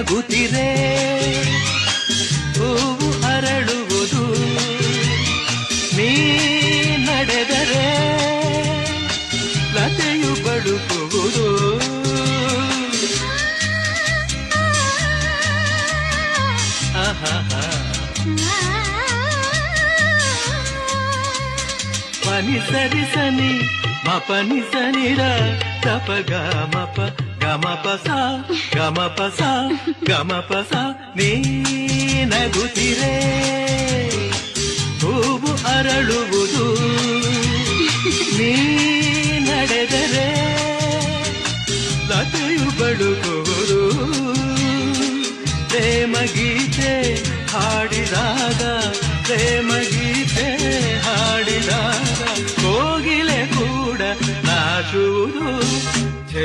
ನಗುತ್ತಿರೆ ಹೂವು ಅರಳುವುದು ನೀ ನಡೆದರೆ ಲತೆಯು ಬಳುಕುವುದು ಪನಿ ಸರಿ ಸನಿ ಮಪನಿ ಸನಿರ ತಪ ಗಮಪ ಗಮಪಸ ಗಮಪಸ ಗಮಪಸ ನೀ ನಗುತ್ತಿರೆ ಹೂವು ಅರಳುವುದು ನೀ ನಡೆದರೆ ಲತೆಯು ಬಳುಕುವುದು ಪ್ರೇಮ ಗೀತೆ ಹಾಡಿದಾಗ ಪ್ರೇಮ